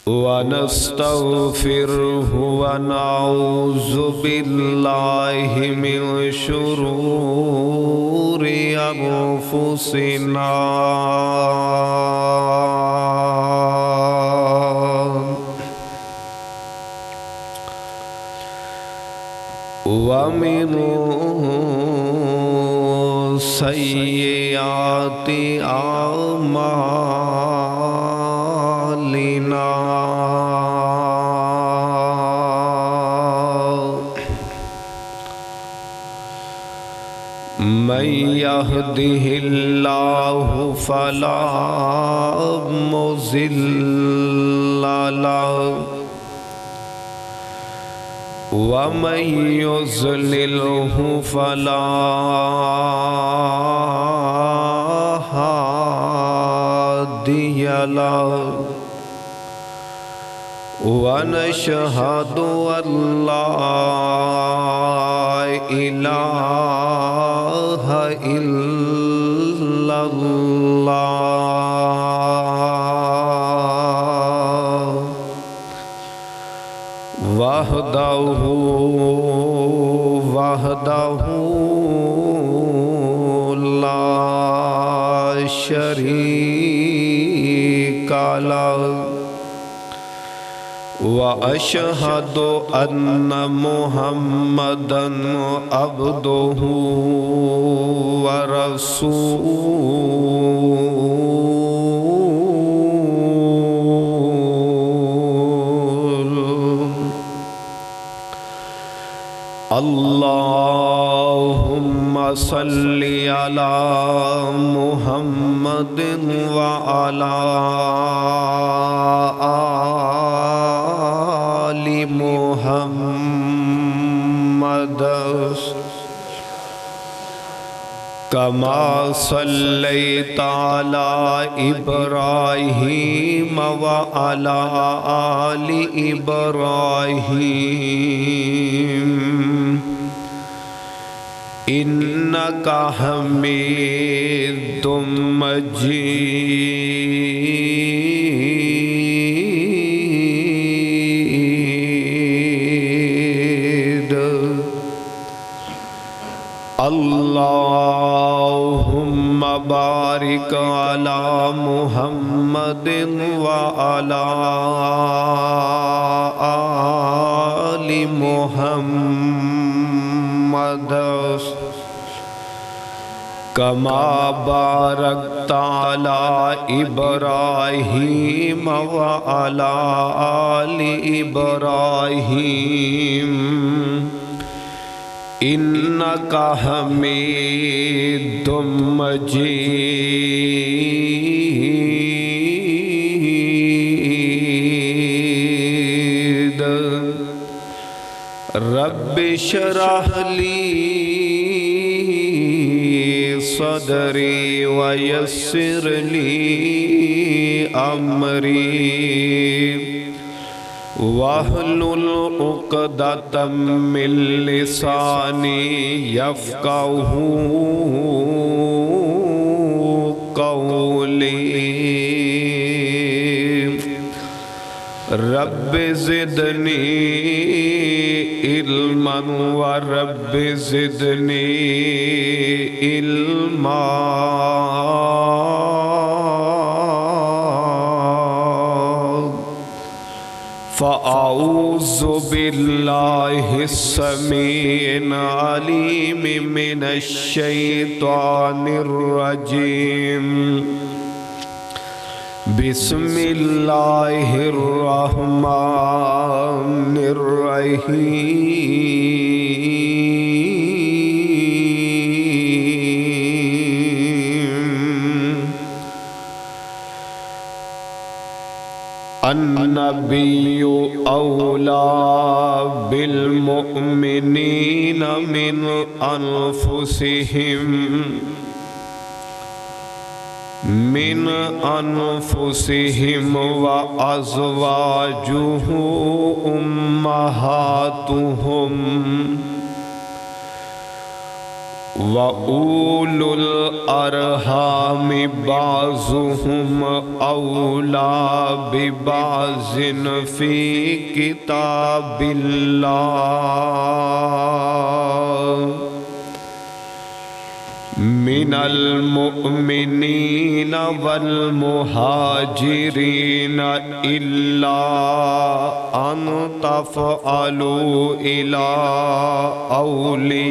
ونستغفره ونعوذ بالله من شرور أنفسنا ومن سيئات أعمالنا من يهده الله فلا مضل له ومن يضلله فلا هادي له ونشهد أن لا إله إلا الله وحده لا شريك له وأشهد أن محمدًا عبده ورسوله اللهم صل على محمد وعلى آل محمد كما صليت على إبراهيم وعلى آل إبراهيم إنك حميد مجيد اللهم بارك على محمد وعلى آل محمد كما باركت على إبراهيم وعلى آل إبراهيم إنك حميد مجيد رب اشرح لي صدري ويسر لي أمري واحلل عقدة من لساني يفقهوا قولي رب زدني علما ورب زدني علما فأعوذ بالله السميع العليم من الشيطان الرجيم بسم الله الرحمن الرحيم النبي أولى بالمؤمنين من أنفسهم وأزواجه أمهاتهم وَأُولُو الْأَرْحَامِ بَعْضُهُمْ أَوْلَى بِبَعْضٍ فِي كِتَابِ اللَّهِ من المؤمنين والمهاجرين إلا أن تفعلوا إلى أوليائكم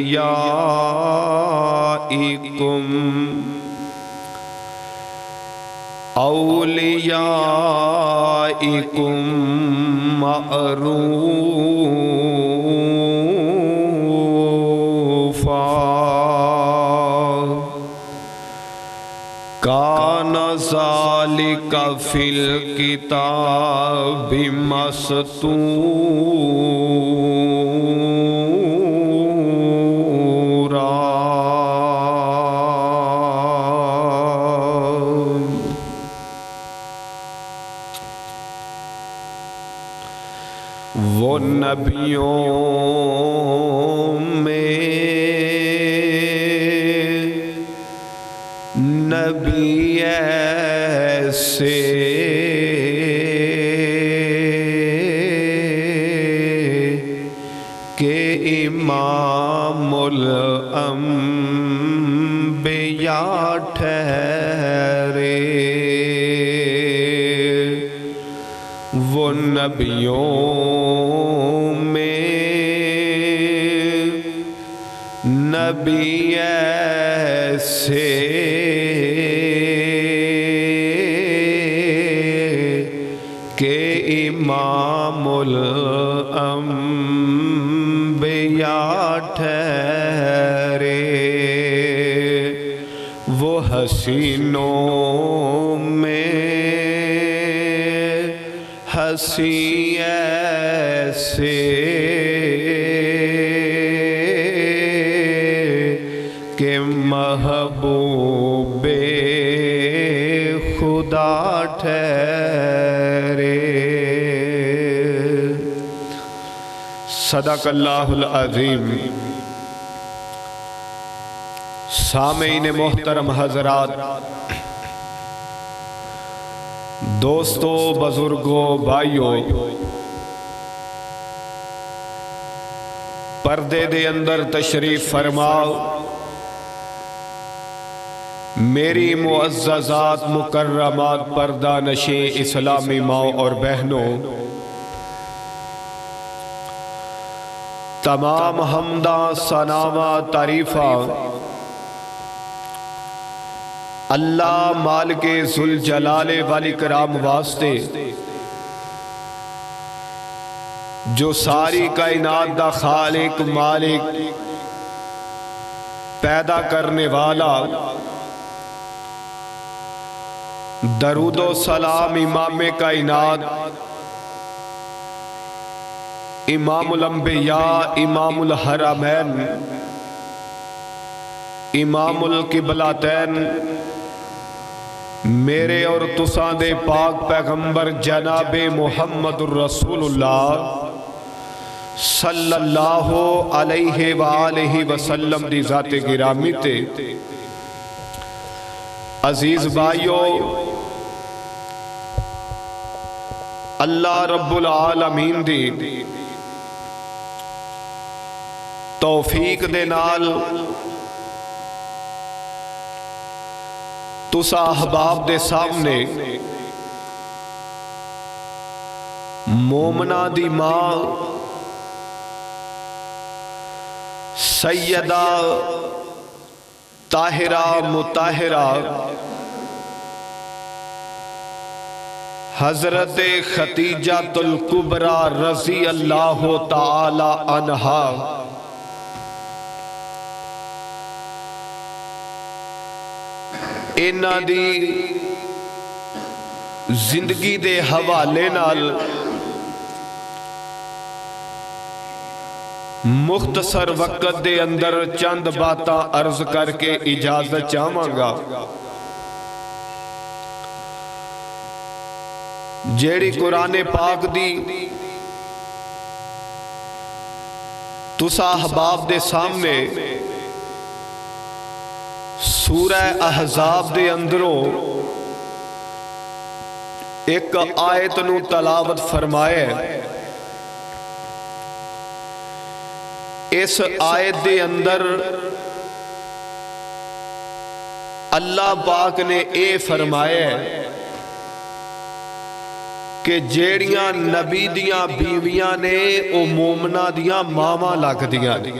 معروفا كان ذلك في الكتاب مسطورا وہ نبیوں میں نبی ایسے کہ امام الانبیاء ٹھہرے وہ نبیوں میں نبی ایسے کہ امام الانبیاء ٹھہرے وہ حسینوں میں حسین ایسے کہ محبوب خدا ٹھہرے صدق اللہ العظیم۔ سامعین محترم حضرات، دوستو، بزرگوں، بھائیوں، پردے دے اندر تشریف فرماؤ۔ میری معززات مکرمات پردہ نشیں اسلامی ماں اور بہنوں، تمام حمداں ثناواں تعریفاں اللہ مالک ذوالجلال والاکرام واسطے جو ساری کائنات دا خالق مالک پیدا کرنے والا، درود و سلام امام کائنات، امام الانبیاء، امام الحرمین، امام القبلتین، میرے اور تساں دے پاک پیغمبر جناب محمد الرسول اللہ صلی اللہ علیہ وآلہ وسلم دی ذات گرامی تے عزیز بھائیو، اللہ رب العالمین دی توفیق دے نال تسا احباب دے سامنے مومنہ دی ماں سیدہ طاہرہ مطہرہ حضرت خدیجہ الکبریٰ رضی اللہ تعالی عنہا انہاں دی زندگی دے حوالے نال مختصر وقت دے اندر چند باتاں عرض کر کے اجازت چاہواں گا، جیڑی قرآن پاک دی تسا احباب دے سامنے سورہ احزاب دے اندروں ایک آیت نو تلاوت فرمائے. اس آیت دے اندر اللہ پاک نے اے فرمایا کہ جیڑیاں نبی دیاں بیویاں نے او مومنہ دیاں ماما لگ دیاں نے.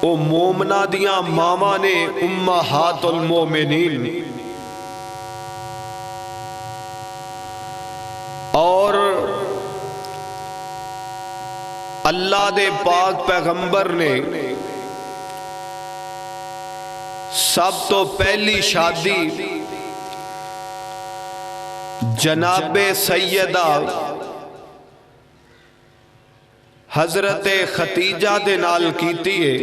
او مومنہ دیاں ماما نے امہات المومنین. اور اللہ دے پاک پیغمبر نے سب تو پہلی شادی جناب سیدہ حضرت ختیجہ دے نال کیتی ہے.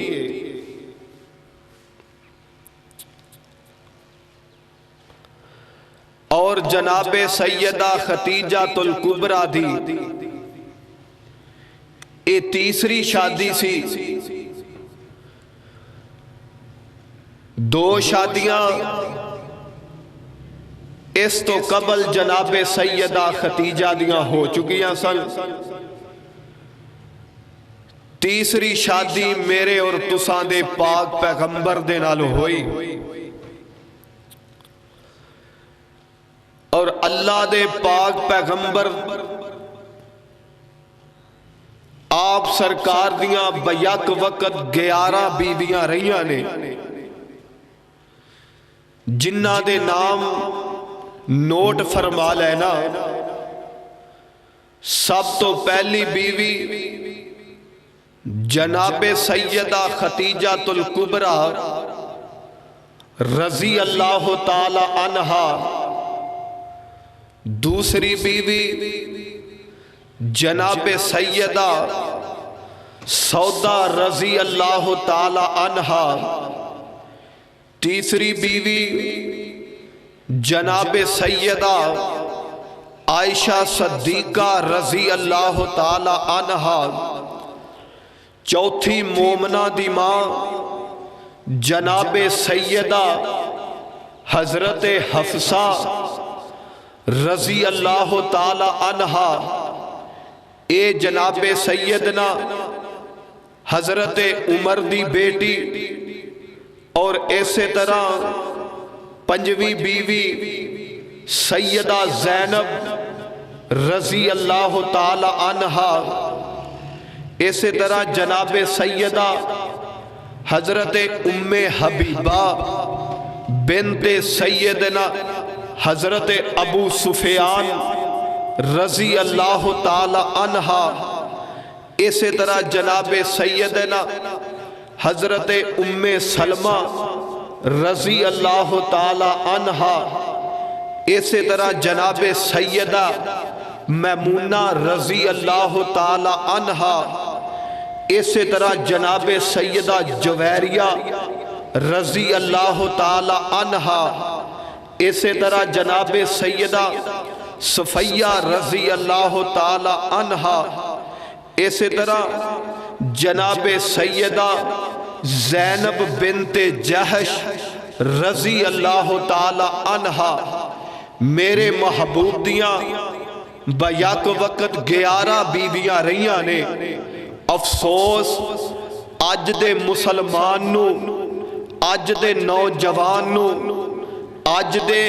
اور جناب سیدہ ختیجہ الکبریٰ دی اے تیسری شادی سی. دو شادیاں اس تو قبل جناب سیدہ ختیجہ دیاں ہو چکیاں سن. تیسری شادی میرے اور تساں دے پاک پیغمبر دے نال ہوئی. اور اللہ دے پاک پیغمبر آپ سرکار دیاں بیک وقت 11 بیویاں رہیاں نے جنہ دے نام نوٹ فرما لینا. سب تو پہلی بیوی جناب سیدہ ختیجہ الکبریٰ رضی اللہ تعالی عنہا. دوسری بیوی جناب سیدہ سودہ رضی اللہ تعالی عنہا. تیسری بیوی جناب سیدہ عائشہ صدیقہ رضی اللہ تعالی عنہا. چوتھی مومنہ دی ماں جناب سیدہ حضرت حفصہ رضی اللہ تعالی عنہا. اے جناب سیدنا حضرت عمر دی بیٹی. اور اسی طرح پنجویں بیوی سیدہ زینب رضی اللہ تعالی عنہا. اسی طرح جناب سیدہ حضرت ام حبیبہ بنت سیدنا حضرت ابو سفیان رضی اللہ تعالی عنہا. اسی طرح جناب سیدنا حضرت ام سلمہ رضی اللہ تعالی عنہا. اسی طرح جناب سیدہ میمونہ رضی اللہ تعالی عنہا. اسی طرح جناب سیدہ جویریہ رضی اللہ تعالی عنہا. اسی طرح جناب سیدہ صفیہ رضی اللہ تعالی عنہا. اسی طرح جناب سیدہ زینب بنت جہش رضی اللہ تعالی عنہا. میرے محبوب دیاں بیک وقت 11 بیویاں رہیاں نے. افسوس اج دے مسلمان نو، اج دے نوجوان نو، اج دے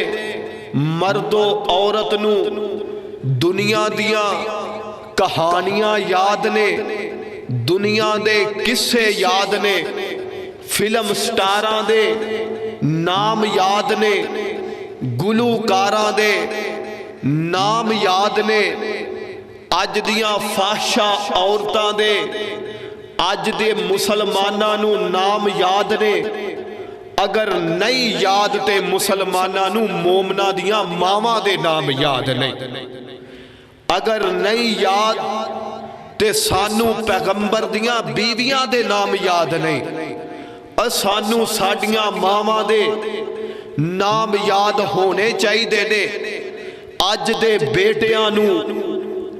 مرد و عورت نو دنیا دیاں کہانیاں یاد نے، دنیا دے قصے یاد نے، فلم سٹاراں دے نام یاد نے، گلوکاراں دے نام یاد نے، اج دیاں فحشہ عورتاں دے، اج دے مسلماناں نو نام یاد نے. اگر نہیں یاد تے مسلماناں نو مومنہ دیاں ماما دے نام یاد نہیں. اگر نہیں یاد تے سانو پیغمبر دیاں بیویاں دے نام یاد نہیں. سانو ساڈیاں ماما دے نام یاد ہونے چاہی دے نے. اج دے بیٹیاں نو،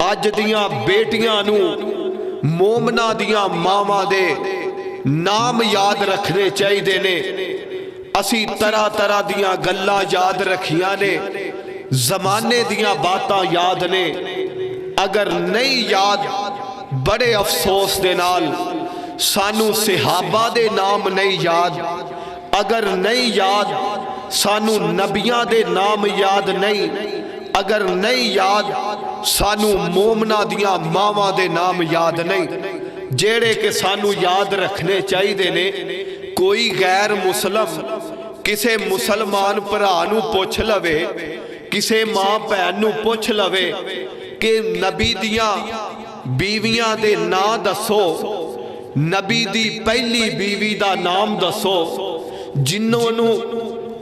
اج دیاں بیٹیاں نو مومنہ دیاں ماما دے نام یاد رکھنے چاہیے نے۔ اسی طرح طرح دیاں گلاں یاد رکھیاں نے، زمانے دیاں باتاں یاد نے، اگر نہیں یاد بڑے افسوس دے نال سانو صحابہ دے نام نہیں یاد، اگر نہیں یاد سانو نبیاں دے نام یاد نہیں، اگر نہیں یاد سانو مومنا دیاں ماواں دے نام یاد نہیں، جیڑے کہ سانو یاد رکھنے چاہیے نے۔ کوئی غیر مسلم کسے مسلمان پرانو پوچھ لوے، کسے ماں بہنو پوچھ لوے کہ نبی دیاں بیویاں دے نا دسو، نبی دی پہلی بیوی دا نام دسو، جنہوں نو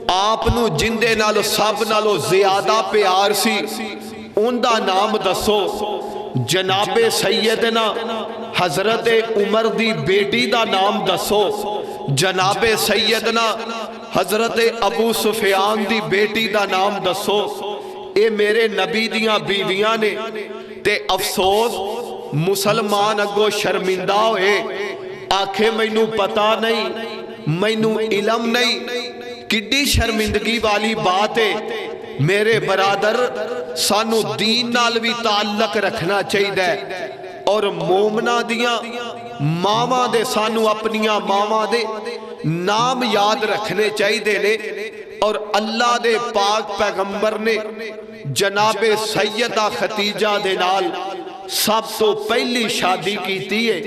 آپ نو جندے نالو سب نالو زیادہ پیار سی ان دا نام دسو۔ جناب سیدنا حضرت عمر دی بیٹی دا نام دسو، جناب سیدنا حضرت ابو سفیان دی بیٹی دا نام دسو۔ اے میرے نبی دیاں بیویاں نے، تے افسوس مسلمان اگو شرمندہ ہوئے، آکھے مینوں پتا نہیں، مینوں علم نہیں۔ کڈی شرمندگی والی بات ہے میرے برادر، سانو دین نال بھی تعلق رکھنا چاہیے، اور مومنا دیاں ماما دے سانو اپنیاں ماما دے نام یاد رکھنے چاہیے نے۔ اور اللہ دے پاک پیغمبر نے جناب سیدہ خدیجہ دے نال سب تو پہلی شادی کیتی ہے،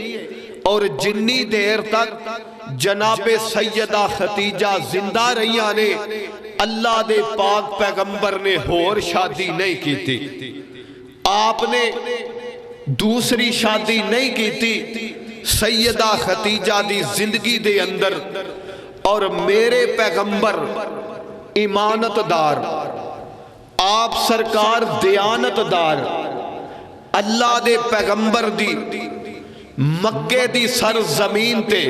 اور جنی دیر تک جناب سیدہ خدیجہ زندہ رہیاں نے اللہ دے پاک پیغمبر نے اور شادی نہیں کیتی، آپ نے دوسری شادی نہیں کیتی سیدہ خدیجہ دی زندگی دے اندر۔ اور میرے پیغمبر ایمانت دار، آپ سرکار دیانت دار، اللہ دے پیغمبر دی مکے دی سرزمین تے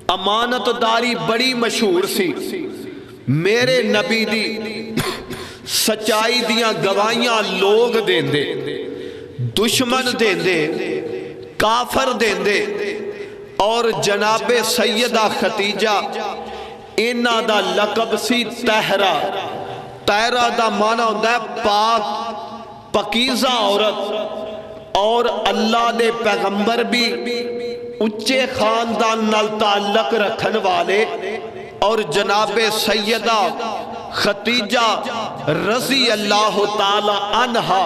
امانت داری بڑی مشہور سی۔ میرے نبی دی سچائی دیاں گواہیاں لوگ دین دے، دشمن دین دے، کافر دین دے، اور جناب سیدہ خدیجہ انہاں دا لقب سی طاہرہ۔ طاہرہ دا معنی ہوتا ہے پاک پاکیزہ عورت، اور اللہ دے پیغمبر بھی اچھے خاندان نال تعلق رکھن والے، اور جناب سیدہ خدیجہ رضی اللہ تعالی عنہا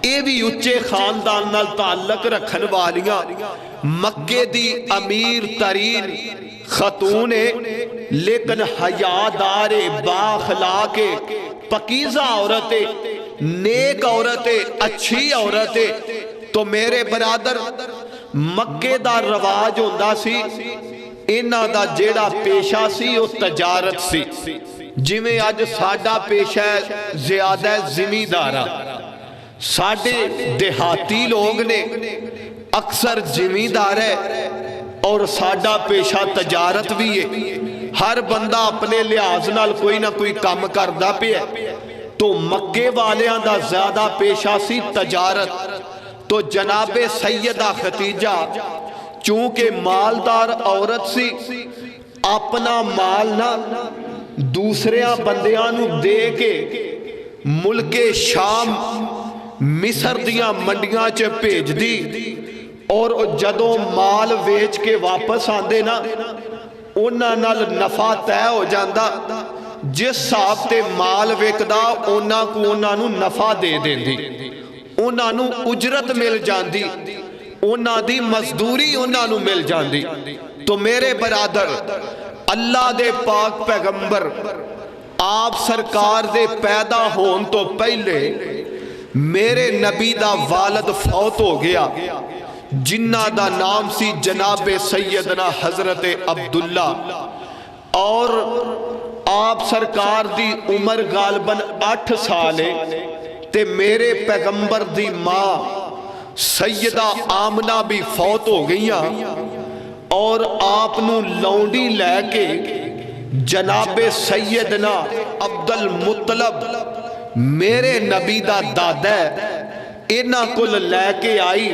اے بھی اچھے خاندان نال تعلق رکھن والیاں، مکے دی امیر ترین خاتون ہے، لیکن حیادار بااخلاق پاکیزہ عورت ہے، نیک عورت ہے، اچھی عورت ہے۔ تو میرے برادر مکے دا رواج ہوندا سی، انہاں دا جیڑا پیشہ سی وہ تجارت سی، جویں اج ساڈا پیشہ زیادہ زمیندارا، ساڈے دیہاتی لوگ نے اکثر زمیندار ہے، اور ساڈا پیشہ تجارت بھی ہے، ہر بندہ اپنے لحاظ نال کوئی نہ کوئی کام کردا پیا ہے۔ تو مکے والیاں دا زیادہ پیشہ سی تجارت۔ تو جناب سیدہ خدیجہ چونکہ مالدار عورت سی، اپنا مال نہ دوسریاں بندیاں نو دے کے ملک شام مصر دیاں منڈیاں چ بھیج دی، اور جدوں مال ویچ کے واپس آندے نا انہاں نال نفع طے ہو جاندا، جس حساب تے مال وکدا انہاں کو انہاں نو نفع دے دیندی، انہاں نو اجرت مل جاندی، انہاں دی مزدوری انہاں نو مل جاندی۔ تو میرے برادر، اللہ دے پاک پیغمبر آپ سرکار دے پیدا ہون تو پہلے میرے نبی دا والد فوت ہو گیا، جنہ دا نام سی جناب سیدنا حضرت عبداللہ، اور آپ سرکار دی عمر غالباً 8 سال ہے، تے میرے پیغمبر دی ماں سیدہ آمنہ بھی فوت ہو گئیاں، اور آپ نو لونڈی لے کے جناب سیدنا عبدالمطلب میرے نبی دا دادا انہاں کل لے کے آئی،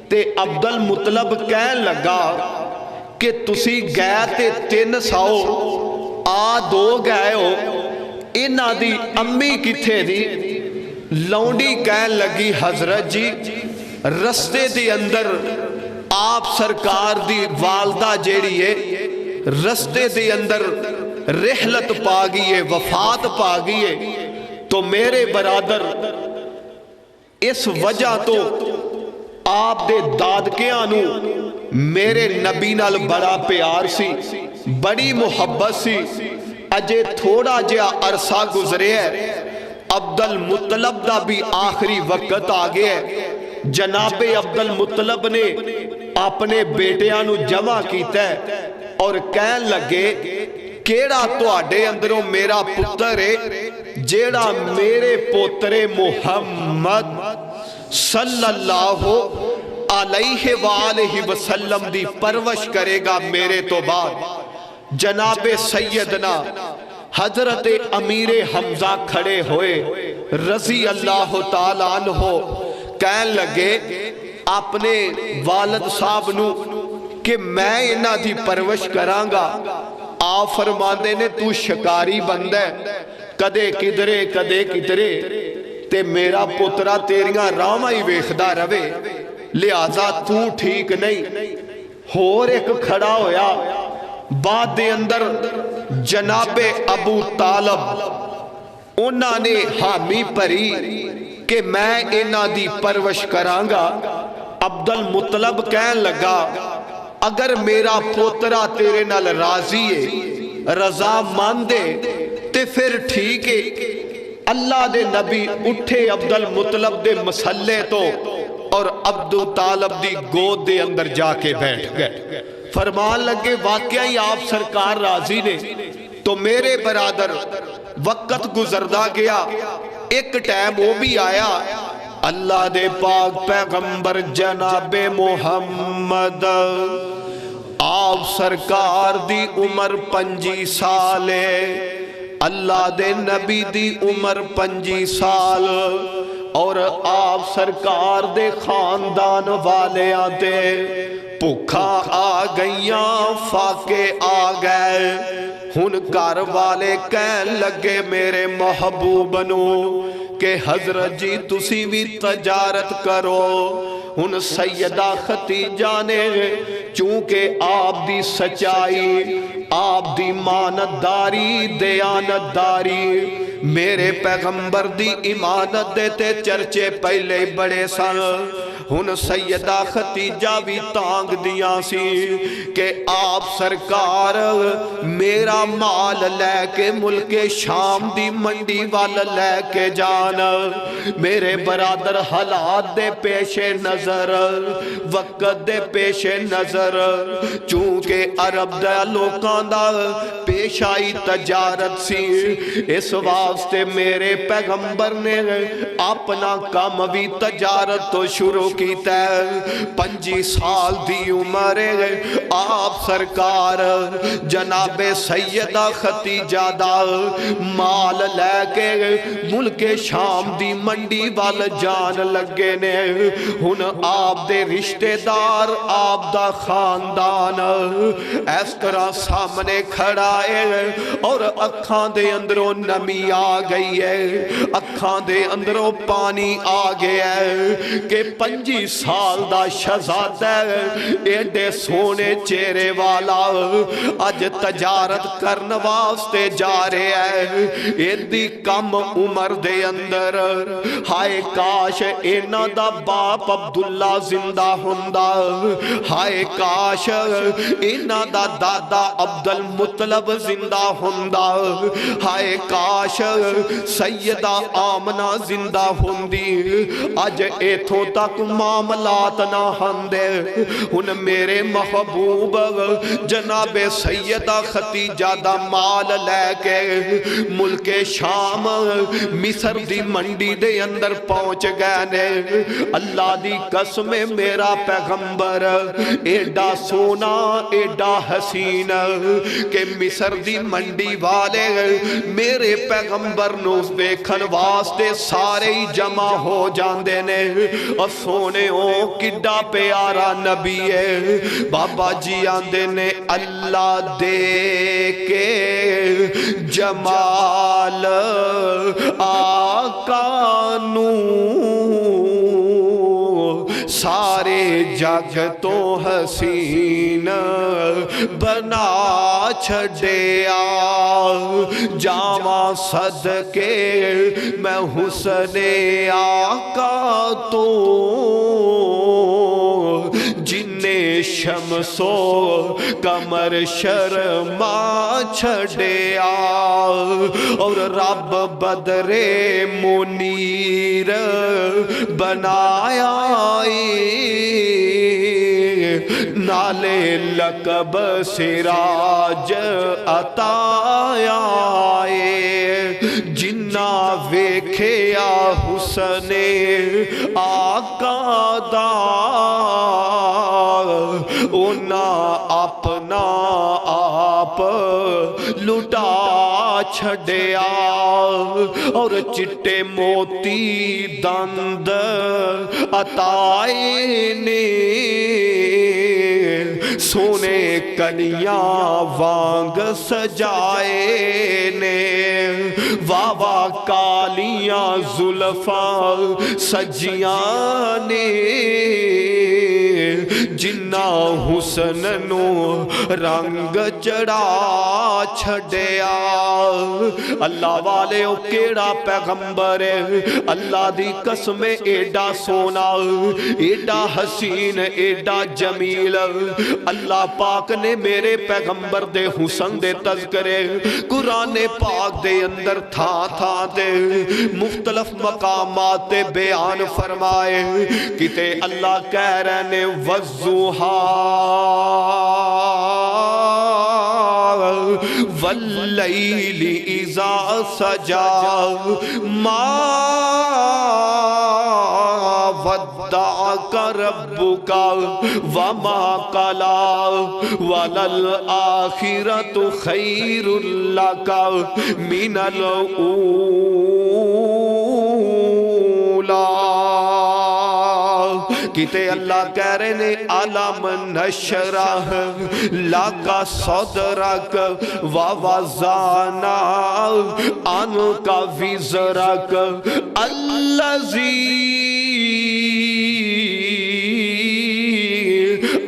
تے عبدالمطلب کہن لگا کہ تسی گئے تے 300 آ 2 گئے ہو انہاں دی امی کتھے دی لونڈی کہن لگی حضرت جی رستے دی اندر آپ سرکار دی والدہ جیڑی ہے رستے دی اندر رحلت پا گئی ہے وفات پا گئی ہے تو میرے برادر اس وجہ تو آپ دے دادکیاں نو میرے نبی نال بڑا پیار سی بڑی محبت سی اجے تھوڑا جہا عرصہ گزرے ہے عبد المطلب دا بھی آخری وقت آگے ہے جناب عبد المطلب نے اپنے بیٹیاں نو جمع کیتا ہے اور کہن لگے کیڑا تواڈے اندروں میرا پتر ہے جیڑا میرے پوترے محمد صلی اللہ علیہ وآلہ وسلم دی پرورش کرے گا میرے تو بعد جناب سیدنا حضرت امیر حمزہ کھڑے ہوئے رضی اللہ تعالیٰ عنہ کہن لگے اپنے والد صاحب نو کہ میں انہاں دی پرورش کرانگا آپ فرماندے نے تو شکاری بندہ ہے کدے کدرے کدے کدرے تے میرا پترا تیریاں راما ہی ویکھدا روے لہذا تو ٹھیک نہیں اور ایک کھڑا ہویا بعد دے اندر جناب ابو طالب انہاں نے حامی پری کہ میں انہاں دی پرورش کرانگا عبد المطلب کہن لگا اگر میرا پوترا تیرے نال راضی ہے رضا ماندے تے پھر ٹھیک ہے اللہ دے نبی اٹھے عبد المطلب دے مسلے تو اور عبد طالب دی گود دے اندر جا کے بیٹھ گئے فرمان لگے واقعہ ہی آپ سرکار راضی نے تو میرے برادر وقت گزردہ گیا ایک ٹائم وہ بھی آیا اللہ دے پاک پیغمبر جناب محمد آپ سرکار دی عمر 25 سال ہے اللہ دے نبی دی عمر 25 سال اور آپ سرکار دے خاندان والے آتے بھوکھا آ گئیاں فاقے آ گئے ہن گھر والے کہن لگے میرے محبوب نو کہ حضرت جی تسی بھی تجارت کرو ہن سیدہ ختیجہ نے چونکہ آپ دی سچائی آپ دی مانداری دیانتداری میرے پیغمبر دی امانت دیتے چرچے پہلے بڑے سن ہن سیدہ ختیجہ بھی تانگ دیاں سی کہ آپ سرکار میرا مال لے کے ملک شام دی منڈی والا لے کے جانا میرے برادر حالات دے پیش نظر وقت دے پیش نظر چونکہ عرب دے لوکاں دا پیش آئی تجارت سی اس واسطے میرے پیغمبر نے اپنا کام بھی تجارت تو شروع کیتا ہے 25 سال دی عمر آپ سرکار جناب سیدہ ختیجہ دا مال لے کے ملک شام دی منڈی وال جان لگے نے ہن آپ دے رشتہ دار آپ دا خاندان اس طرح سامنے کھڑا ہے اور اکھاں دے اندروں نمی آ گئی ہے اکھاں دے اندروں پانی آ گیا ہے کہ 25 سال دا شہزادہ ایڈے سونے چہرے والا اج تجارت کرن واسطے جا رہے ہیں ایدی کم عمر دے اندر ہائے کاش اینا دا باپ عبداللہ زندہ ہوندا ہائے کاش اینا دا دادا عبد المطلب زندہ ہوندا ہائے کاش سیدہ آمنہ زندہ ہوندی اج ایتھوں تک معاملات نہ ہندے ہن میرے محبوب جناب سیدہ ختیجہ دا مال لے کے ملک شام مصر دی منڈی دے اندر پہنچ گئے نے اللہ دی قسم میرا پیغمبر ایڈا سونا ایڈا حسین کہ مصر دی منڈی والے میرے پیغمبر نو دیکھن واسطے سارے ہی جمع ہو جاندے نے اور سونے ہو کڈا پیارا نبی ہے بابا جی آندے نے اللہ دے کے جمال آقا نو سارے جگ تو حسین بنا چھڑیا جاواں صدقے میں حسن آقا تو جنہیں شمس و قمر شرما چھڑیا اور رب بدر منیر بنایا نالے لقب سراج عطایا جنہ ویکھیا حسن آقا دا اونا اپنا آپ لٹا چھڑیا اور چٹے موتی دند عطائے نے سونے کنیاں وانگ سجائے نے واوا کالیاں زلفاں سجیاں نے جنہ حسن نو رنگ چڑھا چھڑیا اللہ والے او کیڑا پیغمبر ہے اللہ دی قسم ایڈا سونا ایڈا حسین ایڈا جمیل اللہ پاک نے میرے پیغمبر دے حسن دے تذکرے قرآن پاک دے اندر تھا دے مختلف مقامات دے بیان فرمائے کتے اللہ کہہ رہے نے وَالضُّحَىٰ وَاللَّيْلِ إِذَا سَجَىٰ مَا وَدَّعَكَ رَبُّكَ وَمَا قَلَىٰ وَلَلْآخِرَةُ خَيْرٌ لَكَ مِنَ الْأُولَىٰ کتے اللہ کہہ رہے نے علم نشرح لکا صدرک ووزانا عنکا وزرک اللذی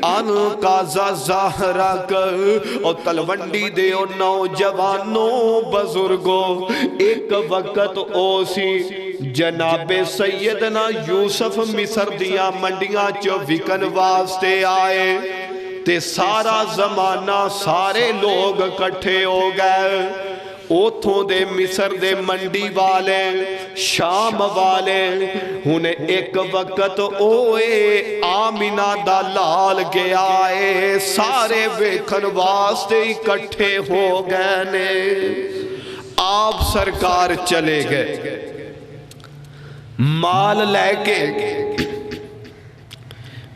عنکا زہرک اور تلونڈی دے اور نوجوانوں بزرگوں ایک وقت اوسی جناب سیدنا یوسف مصر دیا منڈیاں چو وکن واسطے آئے تے سارا زمانہ سارے لوگ کٹھے ہو گئے اوتھوں دے مصر دے منڈی والے شام والے انہیں ایک وقت اوے آمینہ دا لال گیا آئے سارے ویکھن واسطے اکٹھے ہو گئے نے آپ سرکار چلے گئے مال لے کے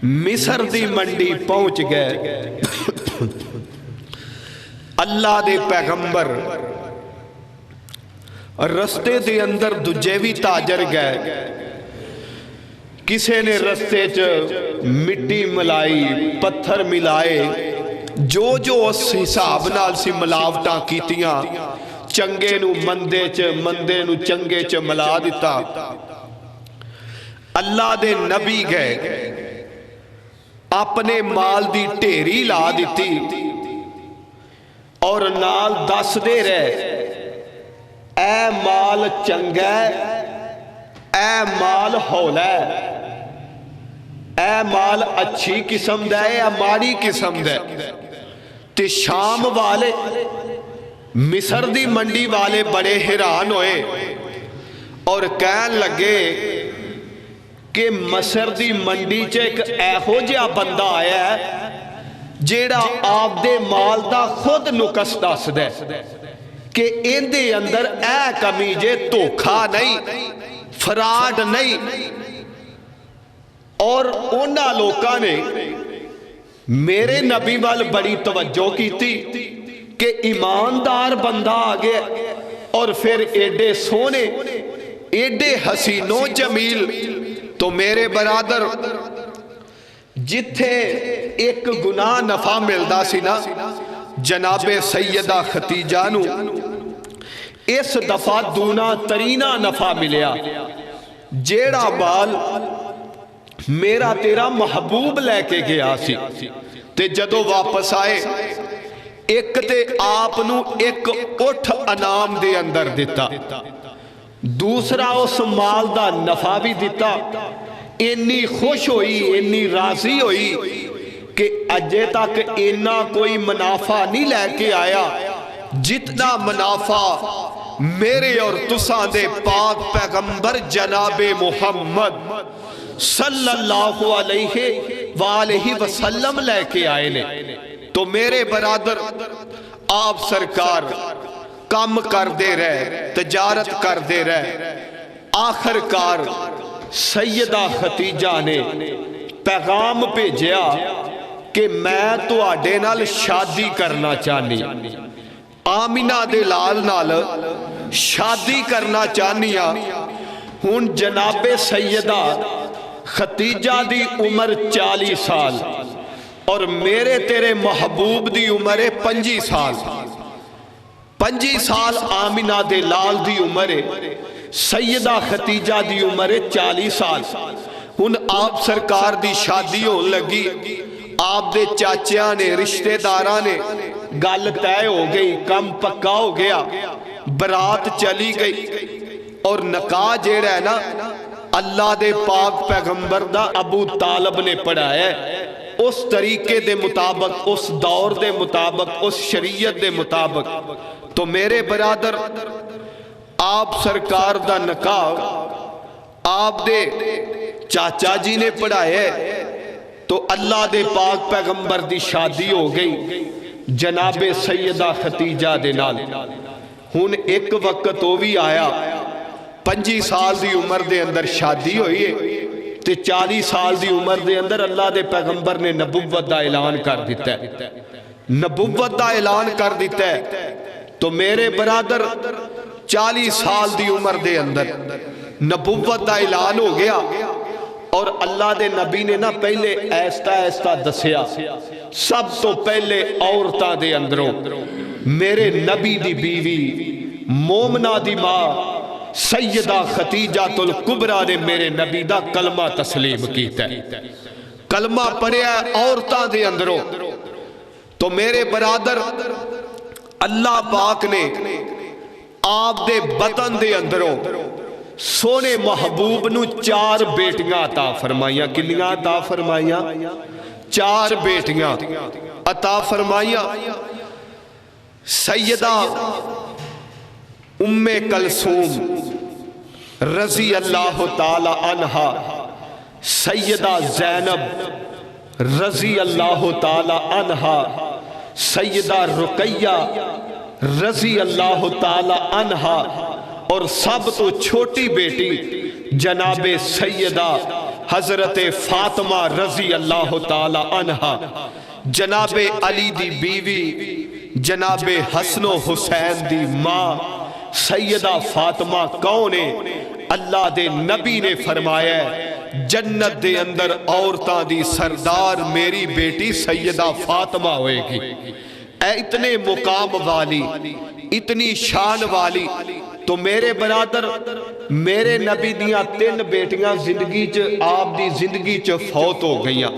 مصر دی منڈی پہنچ گئے اللہ دے پیغمبر رستے دے اندر دجیوی تاجر گئے کسے نے رستے چ مٹی ملائی پتھر ملائے جو اس حساب نال سی ملاوٹاں کیتیاں چنگے نو مندے نو چنگے چ ملا دیتا اللہ دے نبی گئے اپنے مال دی ٹیری لا دیتی اور نال دس دے رہے اے مال چنگا اے مال ہولا اے مال اچھی قسم دے یا ماڑی قسم دے تے شام والے مصر دی منڈی والے بڑے حیران ہوئے اور کہن لگے کہ مصر دی منڈی چ ایک ایہو جہا بندہ آیا ہے جیڑا آپ دے مال دا خود نقص دس دے کہ ان دے اندر اے کمی جے دھوکھا نہیں فراڈ نہیں اور انہاں لوکاں نے میرے نبی وال بڑی توجہ کی تھی کہ ایماندار بندہ آگے اور پھر ایڈے سونے ایڈے حسین و جمیل تو میرے برادر جتھے ایک گناہ نفع ملدا سی نا جناب سیدہ خدیجہ نو اس دفعہ دونا ترینا نفع ملیا جیڑا بال میرا تیرا محبوب لے کے گیا سی تے جدو واپس آئے ایک تے آپ نو ایک اٹھ انام دے اندر دیتا دوسرا اس مال دا نفع بھی دیتا انی خوش ہوئی انی راضی ہوئی کہ اجے تک اینا کوئی منافع نہیں لے کے آیا جتنا منافع میرے اور تساں دے پاک پیغمبر جناب محمد صلی اللہ علیہ وآلہ وسلم لے کے آئے نے تو میرے برادر آپ سرکار کام کر دے رہے تجارت کر دے رہے آخر کار سیدہ خدیجہ نے پیغام بھیجیا کہ میں تو آڈے نال شادی کرنا چاہنی آمینہ دے لال نال شادی کرنا چاہنی ہون جناب سیدہ خدیجہ دی عمر 40 سال اور میرے تیرے محبوب دی عمر 25 سال 25 سال آمینہ دے لال دی عمر سیدہ خدیجہ دی عمر 40 سال ہن آپ سرکار دی شادی ہو لگی آپ دے چاچیاں نے رشتہ داراں نے گل طے ہو گئی کم پکا ہو گیا برات چلی گئی اور نکاح جیڑا ہے نا اللہ دے پاک پیغمبر دا ابو طالب نے پڑھایا ہے اس طریقے دے مطابق اس دور دے مطابق اس شریعت دے مطابق تو میرے برادر آپ سرکار دا نکاح آپ دے چاچا جی نے پڑھایا ہے تو اللہ دے پاک پیغمبر دی شادی ہو گئی جناب سیدہ خدیجہ دے نال ہن ایک وقت وہ بھی آیا 25 سال دی عمر دے اندر شادی ہوئی ہے تے 40 سال دی عمر دے اندر اللہ دے پیغمبر نے نبوت دا اعلان کر دیتا ہے نبوت دا اعلان کر دیتا ہے تو میرے برادر 40 سال دی عمر دے اندر نبوت دا اعلان ہو گیا اور اللہ دے نبی نے نا پہلے ایستا ایستا دسیا سب تو پہلے عورتاں دے اندروں میرے نبی دی بیوی مومنہ دی ماں سیدہ خدیجہ الکبریٰ نے میرے نبی دا کلمہ تسلیم کیتا ہے کلمہ پڑھیا عورتاں دے اندروں تو میرے برادر اللہ پاک نے آپ دے بطن دے اندروں سونے محبوب نو 4 بیٹیاں عطا فرمائیاں کنیاں عطا فرمائیاں 4 بیٹیاں عطا فرمائیاں سیدہ ام کلثوم رضی اللہ تعالی عنہا سیدہ زینب رضی اللہ تعالی عنہا سیدہ رقیہ رضی اللہ تعالی عنہا اور سب تو چھوٹی بیٹی جناب سیدہ حضرت فاطمہ رضی اللہ تعالی عنہا جناب علی دی بیوی جناب حسن و حسین دی ماں سیدہ فاطمہ کون ہے اللہ دے نبی نے فرمایا ہے جنت دے اندر عورتاں دی سردار میری بیٹی سیدہ فاطمہ ہوئے گی اے اتنے مقام والی اتنی شان والی تو میرے برادر میرے نبی دیاں 3 بیٹیاں زندگی آپ دی زندگی فوت ہو گئیاں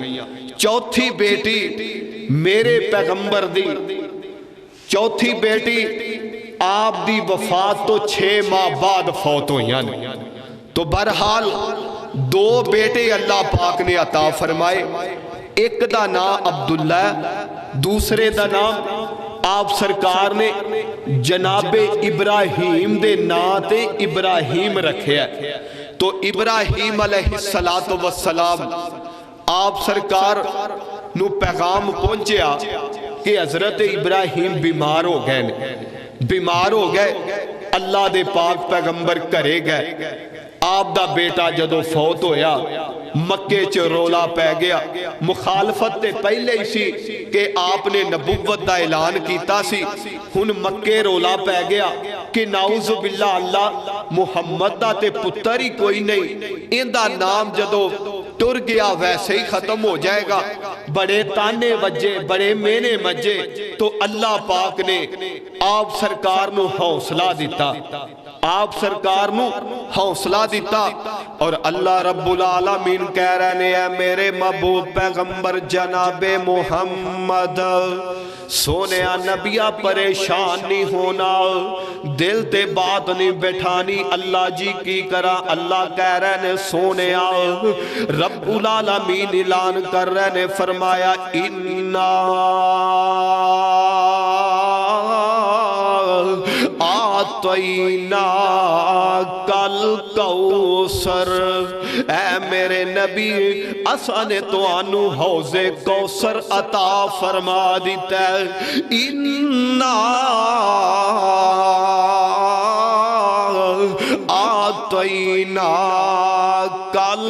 چوتھی بیٹی میرے پیغمبر دی چوتھی بیٹی آپ دی وفات تو 6 ماہ بعد فوت ہوئیاں تو بہرحال 2 بیٹے اللہ پاک نے عطا فرمائے ایک دا نام عبداللہ دوسرے دا نام آپ سرکار نے جناب ابراہیم دے نام تے ابراہیم رکھے ہے تو ابراہیم علیہ السلام آپ سرکار نو پیغام پہنچیا کہ حضرت ابراہیم بیمار ہو گئے اللہ دے پاک پیغمبر کرے گئے آپ دا بیٹا جدو فوت ہویا مکے چ رولا پہ گیا مخالفت تے پہلے ہی سی کہ آپ نے نبوت دا اعلان کیتا سی ہن مکے رولا پہ گیا کہ نعوذ باللہ اللہ محمد دا تے پتر ہی کوئی نہیں، ان دا نام جدو ٹر گیا ویسے ہی ختم ہو جائے گا۔ بڑے تانے وجے، بڑے مینے مجے، تو اللہ پاک نے آپ سرکار نو حوصلہ دیتا، آپ سرکار نو حوصلہ دیتا، اور اللہ رب العالمین کہہ رہے ہیں اے میرے محبوب پیغمبر جناب محمد، سونیا نبیہ پریشان نہیں ہونا، دل تے بات نہیں بٹھانی، اللہ جی کی کرا، اللہ کہہ رہے ہیں سونیا، رب العالمین اعلان کر رہے ہیں، فرمایا اِنَّا آتَيْنَا کل کوثر، اے میرے نبی اساں نے تو آنو حوض کوثر عطا فرما دیتا ہے، اِنَّا آتَيْنَا کل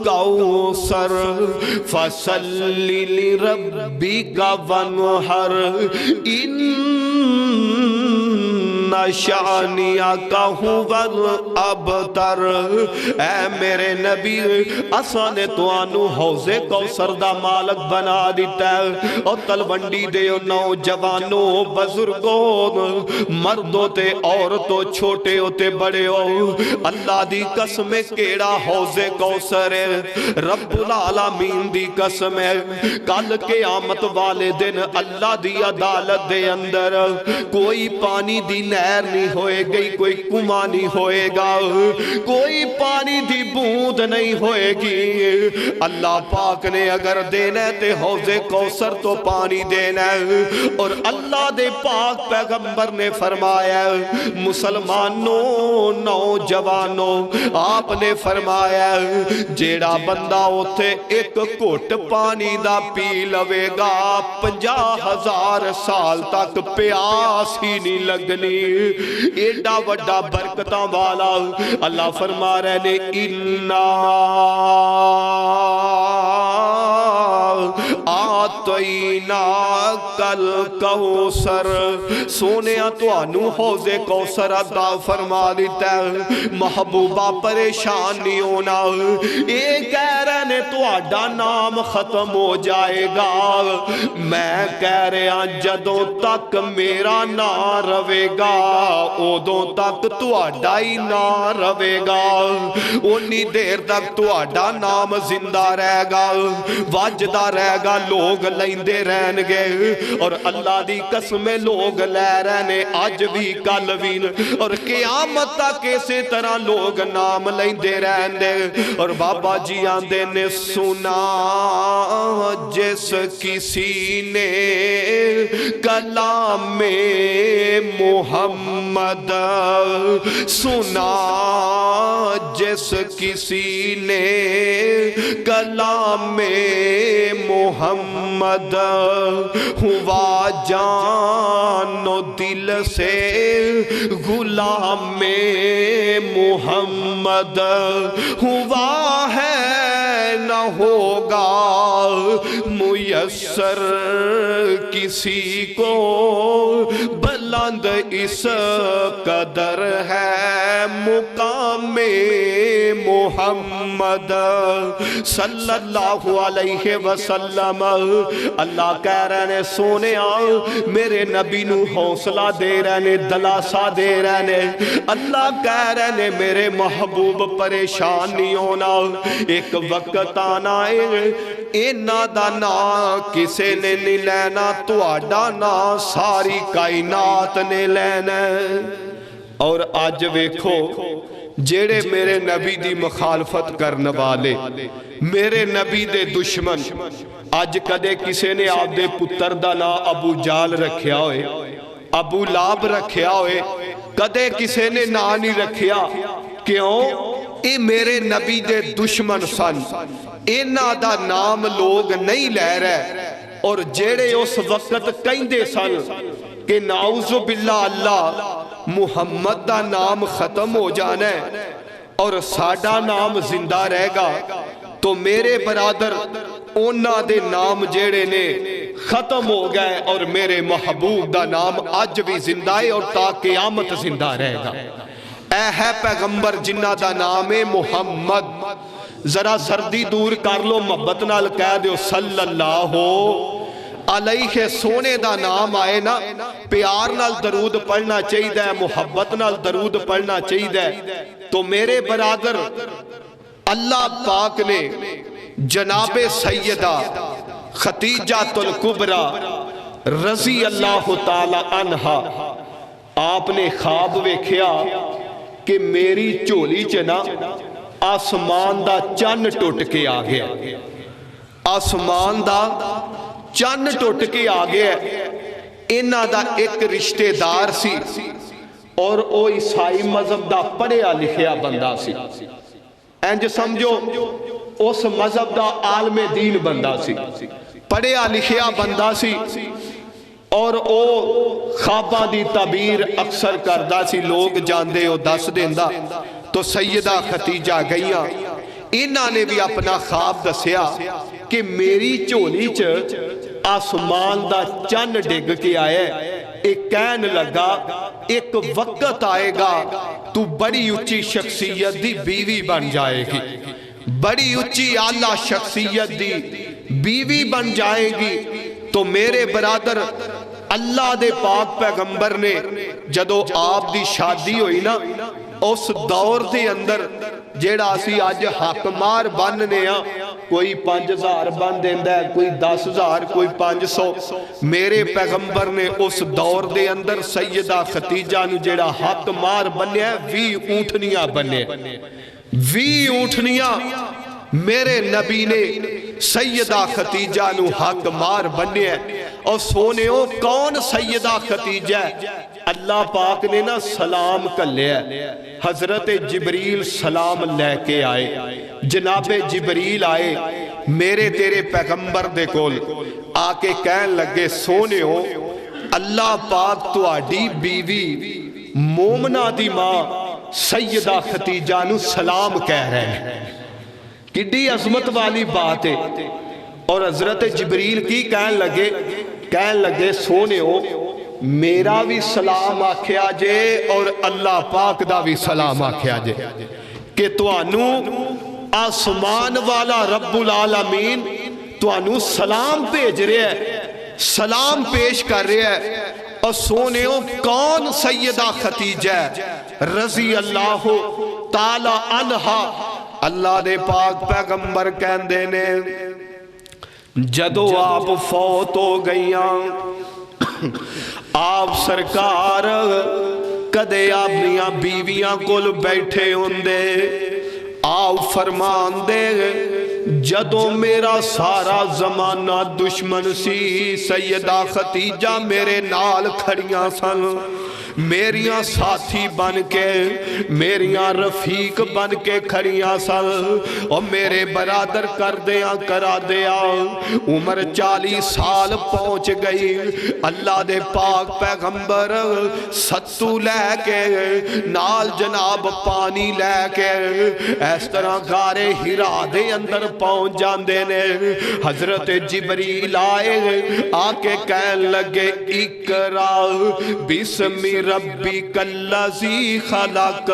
کوثر فَصَلِّ لِرَبِّكَ وَانْحَرْ شَانِئَكَ هُوَ الْأَبْتَرُ، اے میرے نبی اساں نے تو آنو حوض کوثر دا مالک بنا دیتا ہے، اور تلونڈی دے نوجوانوں بزرگوں مردوں تے عورتوں چھوٹے ہوتے بڑے ہو، اللہ دی قسم کیڑا حوض کوثر ہے، رب العالمین دی قسم ہے، کل قیامت والے دن اللہ دی عدالت دے اندر کوئی پانی دی نہر نہیں ہوئے گی، کوئی کنواں نہیں ہوئے گا، کوئی پانی دی بوند نہیں ہوئے گی، اللہ پاک نے اگر دینا ہے تے حوض کوثر تو پانی دینا ہے، اور اللہ دے پاک پیغمبر نے فرمایا مسلمانوں نوجوانوں آپ نے فرمایا جیڑا بندہ ہوتے ایک گھٹ پانی دا پی لوے گا 50,000 سال تک پیاس ہی نہیں لگنی، ایڈا وڈا برکتاں والا اللہ فرما رہے نے اِنَّا آتَيْنَا کل کوثر، سونیا تو آنو حوض کوثر عطا فرما دیتا ہے، محبوبہ پریشان نہیں ہونا، ایک کہہ رہے نے تو آڈا نام ختم ہو جائے گا، میں کہہ رہے ہیں جدوں تک میرا نہ روے گا اودوں تک تو آڈا ہی نہ روے گا، انی دیر تک تو آڈا نام زندہ رہ گا، واجدہ رہ گا، لوگ لیندے رہن گے، اور اللہ دی قسم لوگ لے رہنے آج بھی کل بھی، اور قیامت تک اسی طرح لوگ نام لیندے رہن دے، اور بابا جی آندے نے سنا جس کسی نے کلام محمد، سنا جس کسی نے کلام محمد، ہوا جان و دل سے غلام محمد، ہوا ہے نہ ہوگا میسر کسی کو، بلند اس قدر ہے مقام محمد صلی اللہ علیہ وسلم، اللہ کہہ رہے نے سونیا میرے نبی نو حوصلہ دے رہے نے، دلاسا دے رہے نے، اللہ کہہ رہے نے میرے محبوب پریشان نہیں ہونا، ایک وقت آنا ہے اینا دا نا کسے نے نہیں لینا، تو آڈا نا ساری کائنات نے لینا، اور آج ویکھو جیڑے میرے نبی دی مخالفت کرنے والے، میرے نبی دے دشمن، آج کدے کسے نے آپ دے پتر دا نا ابو جال رکھیا ہوئے، ابو لاب رکھیا ہوئے، کدے کسے نے نا نہیں رکھیا، کیوں؟ اے میرے نبی دے دشمن سن، اینا دا نام لوگ نہیں لے رہے، اور جیڑے اس وقت کہندے سن کہ نعوذ باللہ اللہ محمد دا نام ختم ہو جانا ہے اور ساڈا نام زندہ رہے گا، تو میرے برادر اونا دے نام جیڑے نے ختم ہو گئے، اور میرے محبوب دا نام آج بھی زندہ ہے اور تا قیامت زندہ رہے گا۔ اے ہے پیغمبر جنہ دا نام ہے محمد، ذرا سردی دور کر لو، محبت نال کہہ دیو صلی اللہ علیہ، سونے دا نام آئے نا پیار نال درود پڑھنا چاہیے، محبت نال درود پڑھنا چاہیے۔ تو میرے برادر، اللہ پاک نے جناب سیدہ خدیجہ الکبریٰ رضی اللہ تعالی عنہا آپ نے خواب ویکھیا کہ میری جھولی چ نا آسمان دا چن ٹوٹ کے آ گیا، آسمان دا چن ٹوٹ کے آ گیا۔ انہاں دا ایک رشتہ دار سی اور او عیسائی مذہب دا پڑھیا لکھیا بندہ سی، انج سمجھو اس مذہب دا عالم دین بندہ سی، پڑھیا لکھیا بندہ سی، اور او خواباں دی تعبیر اکثر کردہ سی، لوگ جاندے او دس دیندہ۔ تو سیدہ خدیجہ گئیاں، انہاں نے بھی اپنا خواب دسیا کہ میری جھولی چ آسمان دا چن ڈگ کے آئے، ایک کہن لگا ایک وقت آئے گا تو بڑی اچھی شخصیت دی بیوی بن جائے گی، بڑی اچھی اعلیٰ شخصیت دی بیوی بن جائے گی۔ تو میرے برادر، اللہ دے پاک پیغمبر نے جدو آپ دی شادی ہوئی نا، اس دور دے اندر جیڑا اسی آج حاکمار بننے ہاں، کوئی 5000 بن دیندہ ہے، کوئی 10,000، کوئی 500۔ میرے پیغمبر نے اس دور دے اندر سیدہ خدیجہ نو جیڑا حاکمار بنے ہیں 20 اونٹنیاں بنے، 20 اونٹنیاں میرے نبی نے سیدہ خدیجہ نو حاکمار بنے ہیں۔ اور سونےوں کون سیدہ خدیجہ ہے؟ اللہ پاک نے نا سلام کر لیا، حضرت جبریل سلام لے کے آئے، جناب جبریل آئے میرے تیرے پیغمبر دے کول آ کے کہن لگے سونےوں اللہ پاک تو آڈی بیوی مومنہ دی ماں سیدہ خدیجہ نو سلام کہہ رہے ہیں، کڈی عظمت والی بات ہے۔ اور حضرت جبریل کی کہن لگے سونےوں میرا بھی سلام آکھیا جے اور اللہ پاک دا بھی سلام آکھیا جے کہ توانو آسمان والا رب العالمین توانو سلام بھیج رہے ہے، سلام پیش کر رہے ہے۔ اور سونےوں کون سیدہ خدیجہ رضی اللہ تعالی عنہا؟ اللہ دے پاک پیغمبر کہندے نے جدو آپ فوت ہو گئیاں، آپ سرکار کدے اپنیاں بیویاں کول بیٹھے ہوندے، آپ فرمان دے جدو میرا سارا زمانہ دشمن سی، سیدہ خدیجہ میرے نال کھڑیاں سن، میریاں ساتھی بن کے، میریاں رفیق بن کے کھڑیاں سن، اور میرے برادر کر دیا کرا دیا، عمر 40 سال پہنچ گئی، اللہ دے پاک پیغمبر ستو لے کے نال جناب پانی لے کے اس طرح غارِ ہرا دے اندر پہنچ جاندے نے۔ حضرت جبریل آئے آ کے کہن لگے اقرا بسم ربک الذی خلق،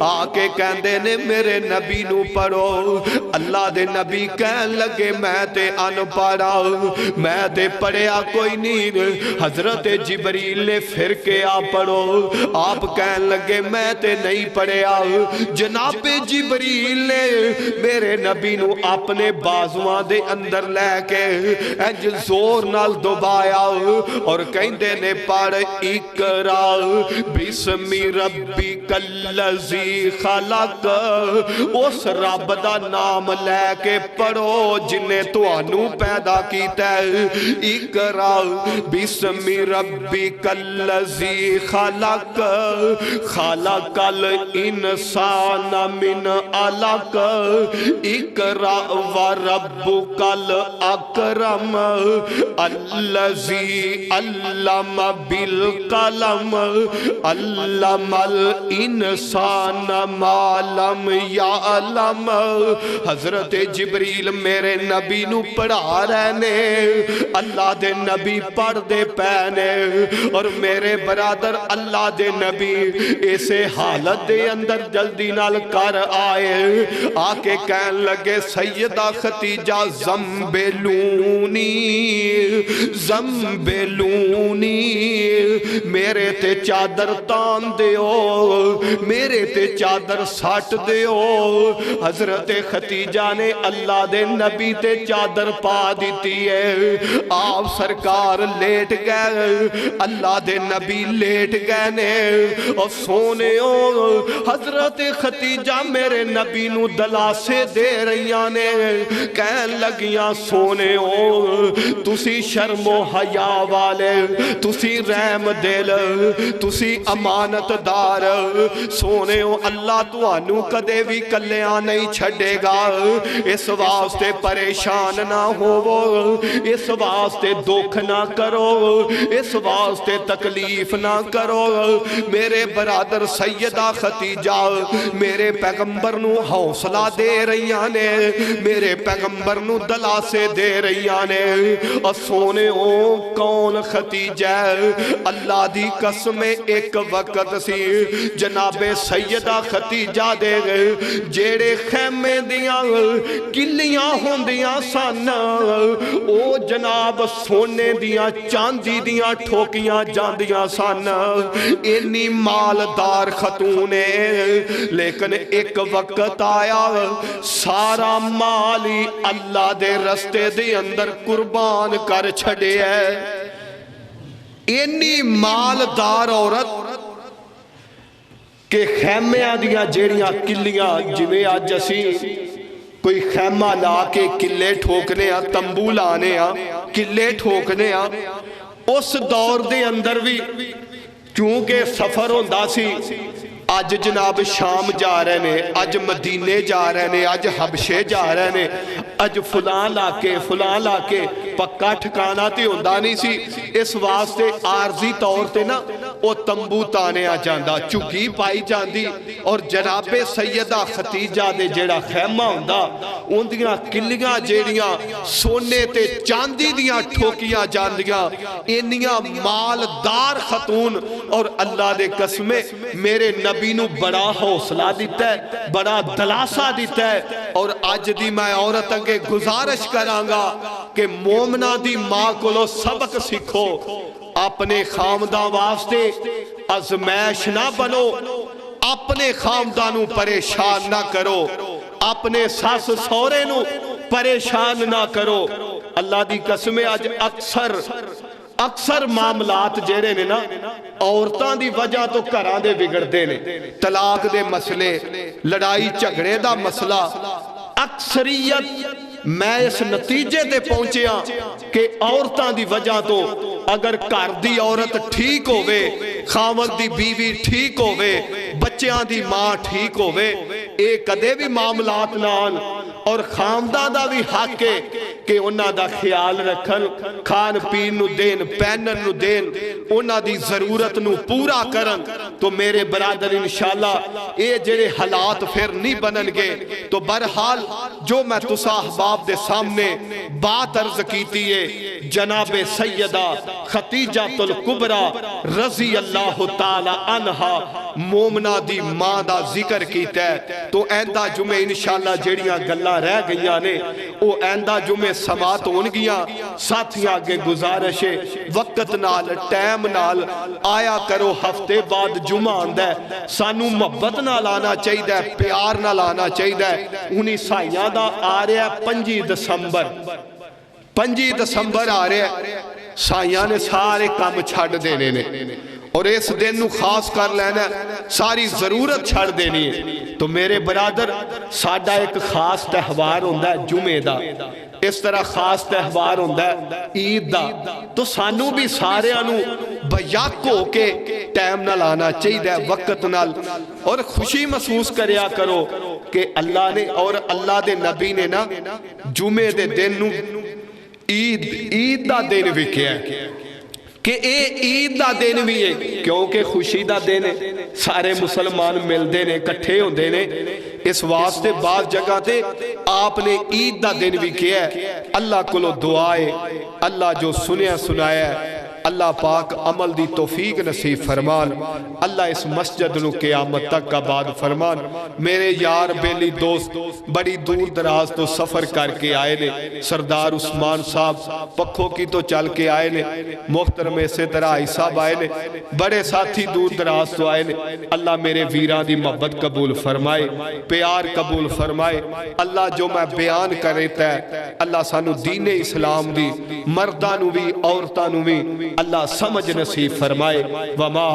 آ کے کہندے نے میرے نبی نو پڑھو۔ اللہ دے نبی کہن لگے میں تے ان پڑھا، میں تے پڑھیا کوئی نہیں۔ حضرت جبریل نے پھر کے آ پڑھو، آپ کہن لگے میں تے نہیں پڑھیا۔ جناب جبریل نے میرے نبی نو اپنے بازوان دے اندر لے کے انج زور نال دبایا اور کہندے نے پڑھ اقرا بسم ربک الذی خلق، اس رب دا نام لے کے پڑھو جن نے توانو پیدا کیتا ہے۔ اقرا بسم ربک الذی خلق، خلق الانسان من علق، اقرا وربک الاکرم الذی علم بالقلم علم علم الانسان ما لم یعلم حضرت جبریل میرے نبی نو پڑھا رہے نے اللہ دے نبی پڑھ دے پینے اور میرے برادر اللہ دے نبی اسے حالت دے اندر جلدی نال کر آئے آکے کہن لگے سیدہ ختیجہ زمبلونی زمبلونی میرے تے چادر تان دیو میرے تے چادر ساٹ دیو حضرت ختیجہ نے اللہ دے نبی تے چادر پا دیتی ہے آپ سرکار لیٹ گئے اللہ دے نبی لیٹ گئے نے اور سونے حضرت ختیجہ میرے نبی نو دلاسے دے رہیاں نے کہن لگیاں سونے تسی شرم و حیا والے تسی رحم دل تسی امانت دار سونے اللہ تو آنو کدے بھی کلیاں نہیں چھڑے گا اس واسطے پریشان نہ ہو اس واسطے دکھ نہ کرو اس واسطے تکلیف نہ کرو میرے برادر سیدہ ختیجہ میرے پیغمبر نو حوصلہ دے رہیاں نے میرے پیغمبر نو دلاسے دے رہیاں نے اور سونے کون ختیجہ اللہ دی قسم ایک وقت سی جناب سیدہ ختیجہ دے جیڑے خیمے دیاں کلیاں ہوندیاں سن او جناب سونے دیاں چاندی دیاں ٹھوکیاں جاندیاں سن انی مالدار خاتونے لیکن ایک وقت آیا سارا مالی اللہ دے رستے دے اندر قربان کر چھڑے ہے انی مالدار عورت کہ خیمیاں دیاں جیڑیاں کلیاں جویں آج اسی کوئی خیمہ لا کے کلے ٹھوکنے تمبو لانے کلے ٹھوکنے اس دور دے اندر بھی چونکہ سفر ہوندا سی آج جناب شام جا رہے نے آج مدینے جا رہے نے آج حبشے جا رہے نے آج فلان لاکے پکا ٹھکانا تے ہوندہ نہیں سی اس واسطے عارضی طور تے نا او تمبو تانے آ جاندہ چگی پائی جاندی اور جناب سیدہ ختیجہ دے جیڑا خیمہ ہوندہ ان دیاں کلیاں جیڑیاں سونے تے چاندی دیاں ٹھوکیاں جاندیاں انیاں مالدار خاتون اور اللہ دے قسمیں میرے نبی نو بڑا حوصلہ دیتا ہے بڑا دلاسہ دیتا ہے اور آج دی میں عورت انگے گزارش کرانگا کہ مومنہ دی ماں کو لو سبق سکھو اپنے خامدہ واسطے ازمیش نہ بنو اپنے خامدانوں پریشان نہ کرو اپنے ساس سورے نو پریشان نہ کرو اللہ دی قسمیں آج اکثر معاملات جیڑے نے نا عورتاں دی وجہ تو گھراں دے بگڑ دے نے طلاق دے مسئلے لڑائی جھگڑے دا مسئلہ اکثریت میں اس نتیجے دے پہنچے ہاں کہ عورتاں دی وجہ تو اگر گھر دی عورت ٹھیک ہووے خاوند دی بیوی ٹھیک ہووے بچیاں دی ماں ٹھیک ہووے اے کدے بھی معاملات نان اور خامدہ دا بھی حق ہے کہ انہاں دا خیال رکھن کھان پین نو دین پینن نو دین انہاں دی ضرورت نو پورا کرن تو میرے برادر انشاءاللہ اے جڑے حالات پھر نہیں بنن گے تو برحال جو میں تسا احباب دے سامنے بات عرض کیتی ہے جناب سیدہ ختیجہ الکبریٰ رضی اللہ تعالی عنہ مومنہ دی ماں دا ذکر کیتا ہے تو ایندہ جمعہ انشاءاللہ جڑیاں گلہ رہ گئیاں نے او ایندہ جمعہ سماعت ہون گیا ساتھیاں کے گزارشے وقت نال ٹائم نال آیا کرو ہفتے بعد جمعہ آندہ سانو محبت نال آنا چاہیدہ پیار نال آنا چاہیدہ انہی سائیاں دا آ رہا ہے 5 دسمبر آ رہا ہے سائیاں نے سارے کام چھاڑ دینے نے اور اس دن نو خاص کر لینا ساری ضرورت چھاڑ دینی ہے تو میرے برادر ساڑھا ایک خاص تہوار ہوندہ ہے جمعہ دا اس طرح خاص تہوار ہوندہ ہے عید دا تو سانو بھی سارے آنو بیاک ہو کے ٹائم نہ لانا چاہیے وقت نال اور خوشی محسوس کریا کرو کہ اللہ نے اور اللہ دے نبی نے نا جمعے دے دن نو عید دا دن بھی کیا ہے کہ اے عید دا دن بھی ہے کیونکہ خوشی دا دن ہے، سارے مسلمان ملدے نے کٹھے ہوندے نے، اس واسطے بعض جگہ تے آپ نے عید دا دن بھی کیا ہے۔ اللہ کلو دعائے، اللہ جو سنیا سنایا ہے، اللہ پاک عمل دی توفیق نصیب فرمان، اللہ اس مسجد نو قیامت تک آباد فرمان۔ میرے یار بیلی دوست بڑی دور دراز تو سفر کر کے آئے نے، سردار عثمان صاحب پکھوں کی تو چل کے آئے نے، محترم سے طرح صاحب آئے نے، بڑے ساتھی دور دراز تو آئے نے۔ اللہ میرے ویران دی محبت قبول فرمائے، پیار قبول فرمائے۔ اللہ جو میں بیان کر رہتا ہے اللہ سانو دین اسلام دی مردانو بھی عورتانو بھی اللہ سمجھ نصیب فرمائے۔ وما